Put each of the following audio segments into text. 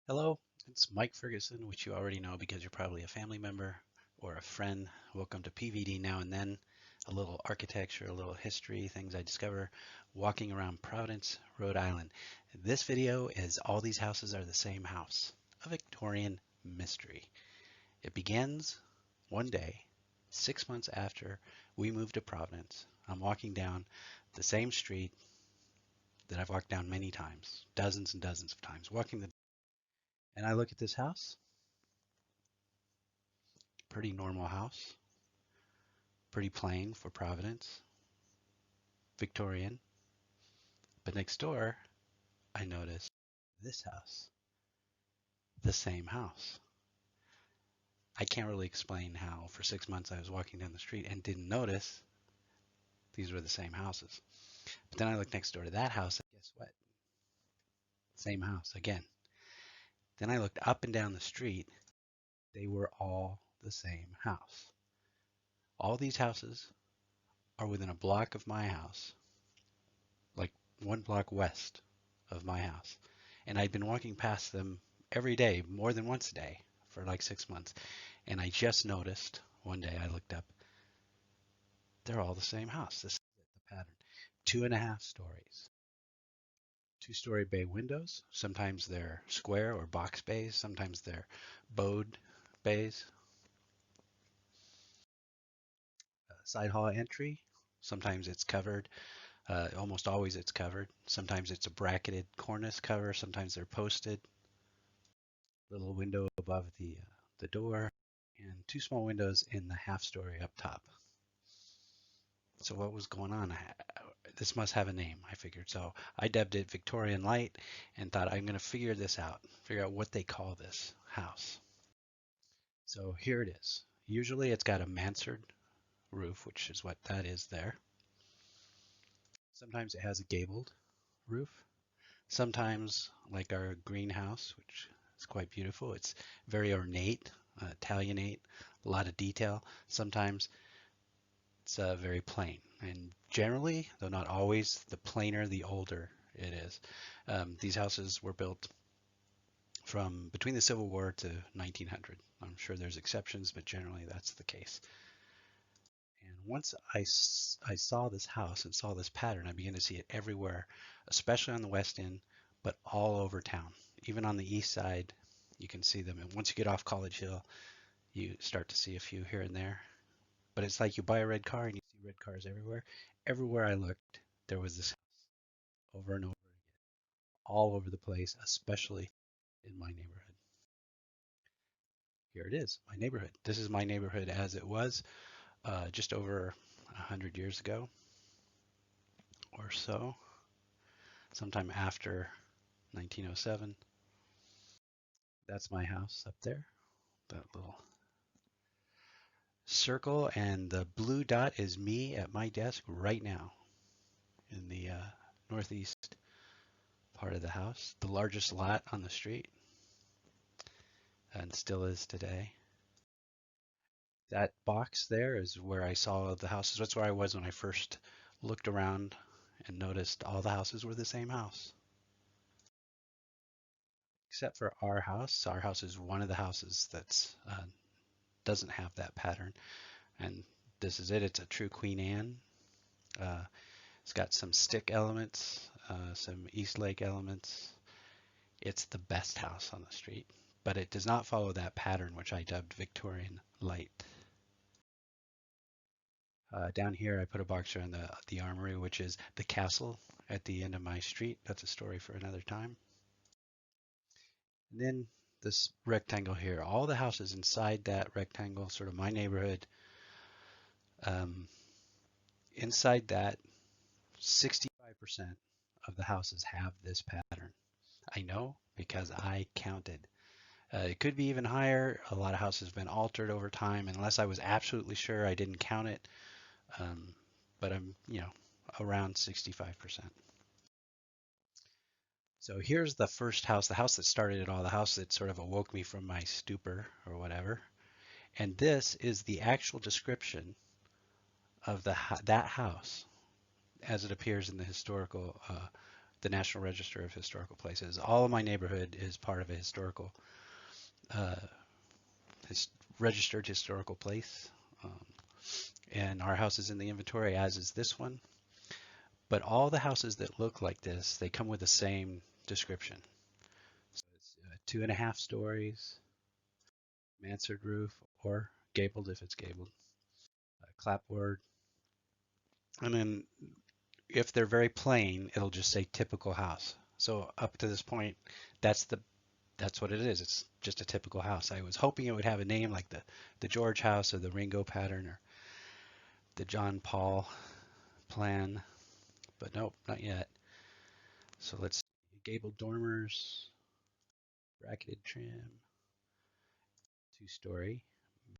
Hello, it's Mike Ferguson, which you already know because you're probably a family member or a friend. Welcome to PVD Now and Then, a little architecture, a little history, things I discover walking around Providence, Rhode Island. This video is all these houses are the same house, a Victorian mystery. It begins one day, 6 months after we moved to Providence. I'm walking down the same street that I've walked down many times, dozens and dozens of times, and I look at this house. Pretty normal house, pretty plain for Providence, Victorian. But next door, I noticed this house, the same house. I can't really explain how for 6 months I was walking down the street and didn't notice these were the same houses. But then I looked next door to that house, and guess what? Same house again. Then I looked up and down the street. They were all the same house. All these houses are within a block of my house, like one block west of my house. And I'd been walking past them every day, more than once a day, for like 6 months. And I just noticed one day I looked up, they're all the same house. This is the pattern. 2.5 stories. 2-story bay windows. Sometimes they're square or box bays. Sometimes they're bowed bays. Side hall entry. Sometimes it's covered. Almost always it's covered. Sometimes it's a bracketed cornice cover. Sometimes they're posted. Little window above the door, and two small windows in the half story up top. So what was going on? This must have a name, I figured. So I dubbed it Victorian Light and thought I'm going to figure out what they call this house. So here it is. Usually it's got a mansard roof, which is what that is there. Sometimes it has a gabled roof. Sometimes, like our greenhouse, which is quite beautiful, it's very ornate, Italianate, a lot of detail. Sometimes it's very plain. And generally, though not always, the plainer, the older it is. These houses were built from between the Civil War to 1900. I'm sure there's exceptions, but generally that's the case. And once I saw this house and saw this pattern, I began to see it everywhere, especially on the West End, but all over town. Even on the east side, you can see them. And once you get off College Hill, you start to see a few here and there. But it's like you buy a red car and you see red cars everywhere. Everywhere I looked, there was this over and over again, all over the place, especially in my neighborhood. Here it is, my neighborhood. This is my neighborhood as it was just over 100 years ago or so, sometime after 1907. That's my house up there, that little circle, and the blue dot is me at my desk right now in the northeast part of the house, the largest lot on the street, and still is today. That box there is where I saw the houses. That's where I was when I first looked around and noticed all the houses were the same house. Except for our house. Our house is one of the houses that's doesn't have that pattern. And this is it. It's a true Queen Anne. Uh, it's got some stick elements, some East Lake elements. It's the best house on the street, but it does not follow that pattern, which I dubbed Victorian Light. Down here, I put a box around the armory, which is the castle at the end of my street. That's a story for another time. And then this rectangle here, all the houses inside that rectangle, sort of my neighborhood, um, inside that, 65% of the houses have this pattern. I know because I counted. It could be even higher. A lot of houses have been altered over time. Unless I was absolutely sure, I didn't count it. But I'm, around 65%. So here's the first house, the house that started it all, the house that sort of awoke me from my stupor or whatever. And this is the actual description of that house as it appears in the historical, the National Register of Historical Places. All of my neighborhood is part of a historical, uh, his, registered historical place. Um, and our house is in the inventory, as is this one. But all the houses that look like this, they come with the same description. So it's 2.5 stories, mansard roof, or gabled if it's gabled, clapboard. And then if they're very plain, it'll just say typical house. So up to this point, that's the that's what it is. It's just a typical house. I was hoping it would have a name like the George house or the Ringo pattern or the John Paul plan, but nope, not yet. So let's see. Gabled dormers, bracketed trim, 2-story,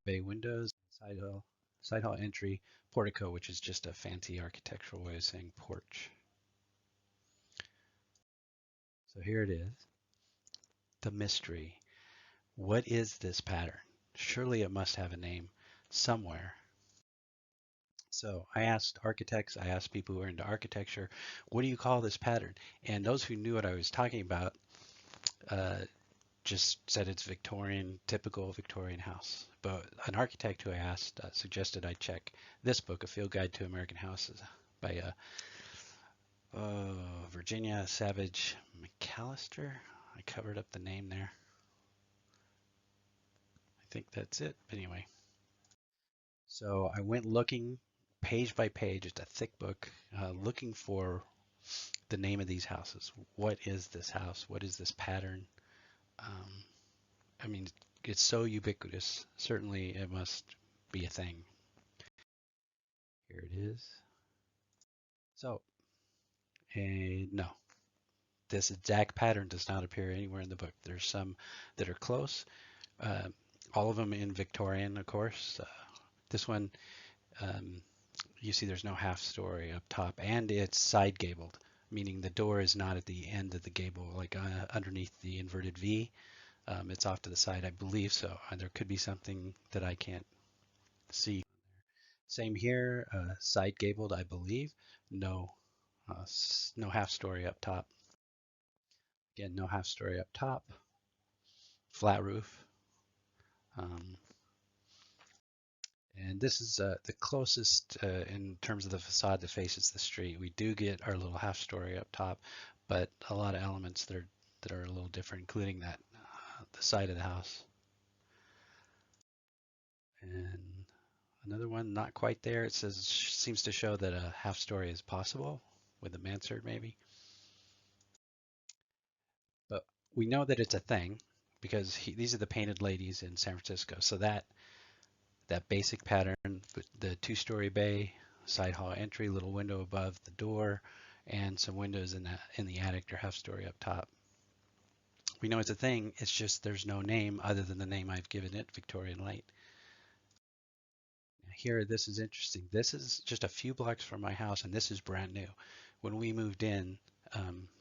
bay windows, side hall entry, portico, which is just a fancy architectural way of saying porch. So here it is, the mystery. What is this pattern? Surely it must have a name somewhere. So I asked architects, I asked people who are into architecture, what do you call this pattern? And those who knew what I was talking about uh, just said it's Victorian, typical Victorian house. But an architect who I asked suggested I check this book, A Field Guide to American Houses by Virginia Savage McAllister. I covered up the name there. I think that's it. Anyway, so I went looking page by page. It's a thick book, looking for the name of these houses. What is this house? What is this pattern? Um, I mean, it's so ubiquitous. Certainly, it must be a thing. Here it is. So, no, this exact pattern does not appear anywhere in the book. There's some that are close. Uh, all of them in Victorian, of course. This one, um, you see there's no half story up top, and it's side gabled, meaning the door is not at the end of the gable, like underneath the inverted V. It's off to the side, I believe so. There could be something that I can't see. Same here, side gabled, I believe. No, no half story up top. Again, no half story up top. Flat roof. Um, and this is the closest in terms of the facade that faces the street. We do get our little half story up top, but a lot of elements that are a little different, including that the side of the house. And another one not quite there. It says seems to show that a half story is possible with a mansard maybe. But we know that it's a thing because these are the painted ladies in San Francisco. So that basic pattern, the 2-story bay, side hall entry, little window above the door, and some windows in the attic or half story up top. We know it's a thing. It's just there's no name other than the name I've given it, Victorian Light. Here, this is interesting. This is just a few blocks from my house, and this is brand new. When we moved in,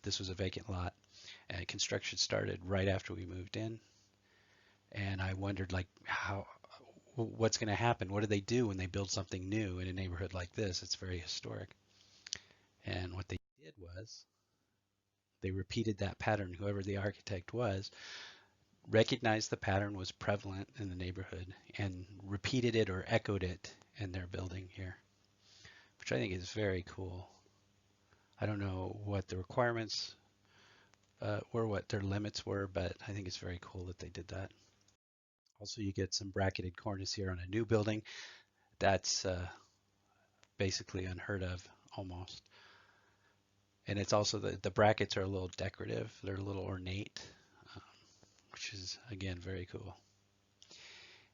this was a vacant lot, and construction started right after we moved in. And I wondered, like, what's going to happen? What do they do when they build something new in a neighborhood like this? It's very historic. And what they did was they repeated that pattern. Whoever the architect was recognized the pattern was prevalent in the neighborhood and repeated it or echoed it in their building here, which I think is very cool. I don't know what the requirements were, what their limits were, but I think it's very cool that they did that. Also, you get some bracketed cornice here on a new building. That's basically unheard of almost. And it's also the brackets are a little decorative. They're a little ornate, um, which is again very cool.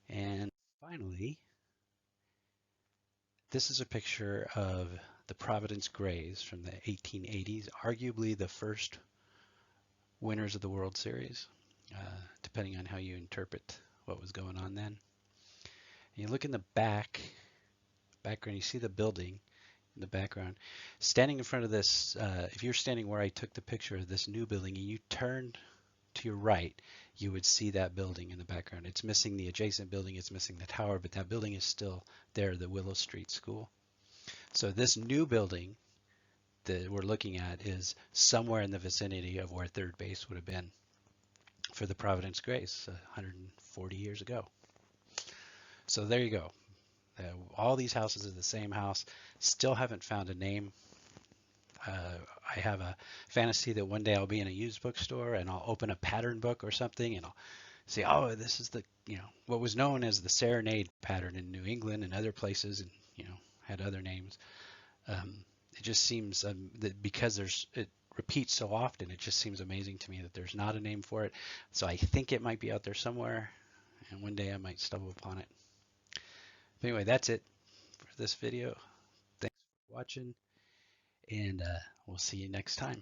And finally, this is a picture of the Providence Grays from the 1880s, arguably the first winners of the World Series, depending on how you interpret what was going on then. And you look in the background, you see the building in the background. Standing in front of this, if you're standing where I took the picture of this new building and you turned to your right, you would see that building in the background. It's missing the adjacent building, it's missing the tower, but that building is still there, the Willow Street School. So this new building that we're looking at is somewhere in the vicinity of where third base would have been for the Providence Grays 140 years ago. So there you go. All these houses are the same house. Still haven't found a name. I have a fantasy that one day I'll be in a used bookstore and I'll open a pattern book or something and I'll say, oh, this is the, what was known as the serenade pattern in New England and other places, and had other names. It just seems that because it repeats so often, it just seems amazing to me that there's not a name for it. So I think it might be out there somewhere, and one day I might stumble upon it. But anyway, that's it for this video. Thanks for watching, and we'll see you next time.